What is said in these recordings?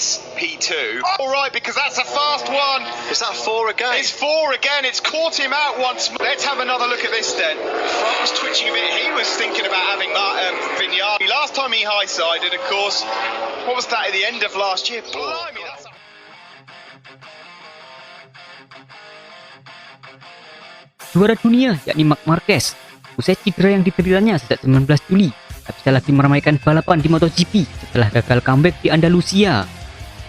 Series P2. All right, because that's a fast one. Is that 4 again? It's 4 again. It's caught him out once more. Let's have another look at this then. Front was twitching a bit. He was thinking about having Vignali. Last time he high-sided, of course. What was that at the end of last year? Blimey, that's... Juara dunia yakni Marc Marquez usai cedera yang dideritanya sejak 19 Juli tak bisa lagi meramaikan balapan di MotoGP setelah gagal comeback di Andalusia,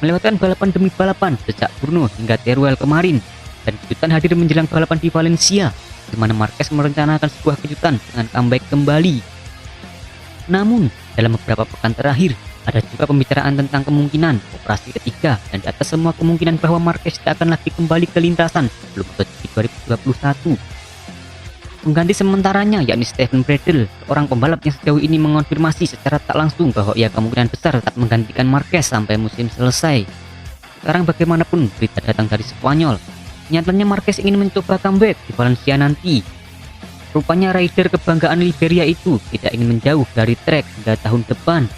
melewatkan balapan demi balapan sejak Brno hingga Teruel kemarin, dan kejutan hadir menjelang balapan di Valencia di mana Marquez merencanakan sebuah kejutan dengan comeback kembali. Namun dalam beberapa pekan terakhir ada juga pembicaraan tentang kemungkinan operasi ketiga, dan di atas semua kemungkinan bahwa Marquez tak akan lagi kembali ke lintasan sebelum MotoGP 2021. Pengganti sementaranya yakni Steven Bradl, seorang pembalap yang sejauh ini mengonfirmasi secara tak langsung bahwa ia kemungkinan besar tak menggantikan Marquez sampai musim selesai. Sekarang bagaimanapun berita datang dari Spanyol, nyatanya Marquez ingin mencoba comeback di Valencia nanti. Rupanya rider kebanggaan Liberia itu tidak ingin menjauh dari trek hingga tahun depan,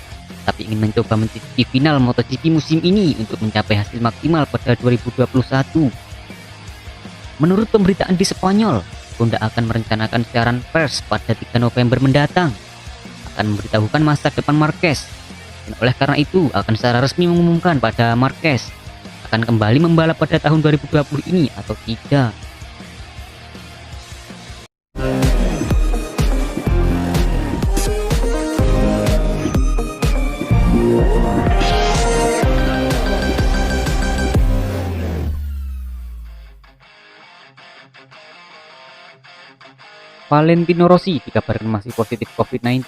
tapi ingin mencoba mencicipi final MotoGP musim ini untuk mencapai hasil maksimal pada 2021. Menurut pemberitaan di Spanyol, Honda akan merencanakan siaran pers pada 3 November mendatang, akan memberitahukan masa depan Marquez, dan oleh karena itu akan secara resmi mengumumkan pada Marquez akan kembali membalap pada tahun 2020 ini atau tidak. Valentino Rossi dikabarkan masih positif COVID-19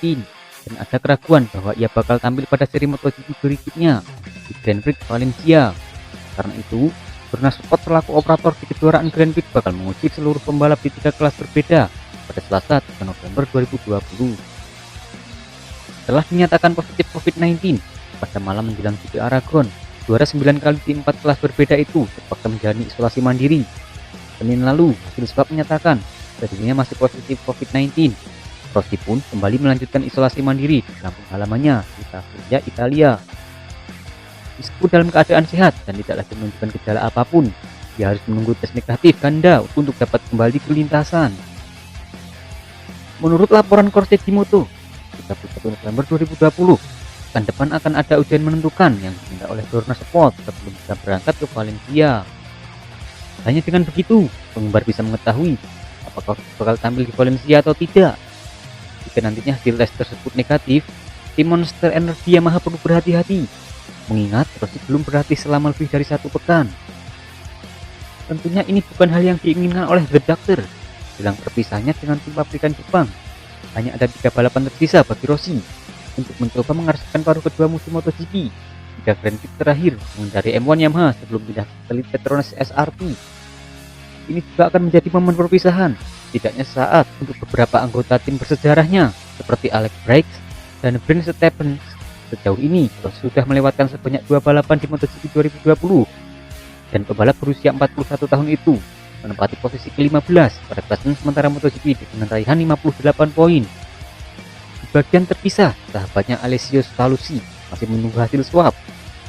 dan ada keraguan bahwa ia bakal tampil pada seri MotoGP berikutnya di Grand Prix Valencia. Karena itu, Dorna Sport selaku operator di kejuaraan Grand Prix bakal menguji seluruh pembalap di 3 kelas berbeda pada Selasa 3 November 2020. Setelah dinyatakan positif COVID-19 pada malam menjelang GP Aragon, juara 9 kali di 4 kelas berbeda itu terpaksa menjalani isolasi mandiri. Senin lalu, hasil swab menyatakan dirinya masih positif COVID-19. Rossi pun kembali melanjutkan isolasi mandiri di kampung halamannya di Pavia, Italia. Meskipun dalam keadaan sehat dan tidak lagi menunjukkan gejala apapun, dia harus menunggu tes negatif ganda untuk dapat kembali ke lintasan. Menurut laporan Corse di Moto, 31 November 2020, pekan depan akan ada ujian menentukan yang diminta oleh Dorna Sport sebelum bisa berangkat ke Valencia. Hanya dengan begitu, penggemar bisa mengetahui apakah bakal tampil di Valencia atau tidak. Jika nantinya hasil tes tersebut negatif, tim Monster Energy Yamaha perlu berhati-hati, mengingat Rossi belum berlatih selama lebih dari 1 pekan. Tentunya ini bukan hal yang diinginkan oleh The Doctor. Jelang perpisahannya dengan tim pabrikan Jepang, hanya ada 3 balapan tersisa bagi Rossi untuk mencoba mengarsipkan paruh kedua musim MotoGP. 3 Grand Prix terakhir menghindari M1 Yamaha sebelum pindah ke Elite Petronas SRT. Ini juga akan menjadi momen perpisahan, setidaknya saat untuk beberapa anggota tim bersejarahnya seperti Alex Brakes dan Brent Stephens. Sejauh ini, Rossi sudah melewatkan sebanyak 2 balapan di MotoGP 2020, dan pembalap berusia 41 tahun itu menempati posisi ke-15 pada klasemen sementara MotoGP dengan raihan 58 poin. Di bagian terpisah, sahabatnya Alessio Salusi masih menunggu hasil swab,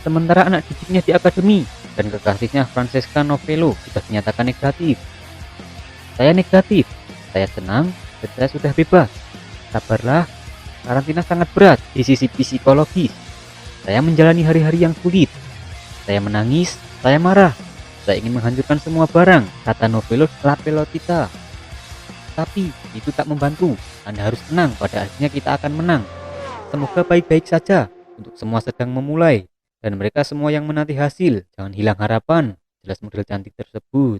sementara anak didiknya di akademi dan kekasihnya Francesca Novello sudah dinyatakan negatif. Saya negatif, saya senang, dan saya sudah bebas. Sabarlah, karantina sangat berat di sisi psikologis. Saya menjalani hari-hari yang sulit. Saya menangis, saya marah, saya ingin menghancurkan semua barang, kata Novello La Pelotita. Tapi itu tak membantu, Anda harus tenang, pada akhirnya kita akan menang. Semoga baik-baik saja, untuk semua sedang memulai. Dan mereka semua yang menanti hasil, jangan hilang harapan, jelas model cantik tersebut.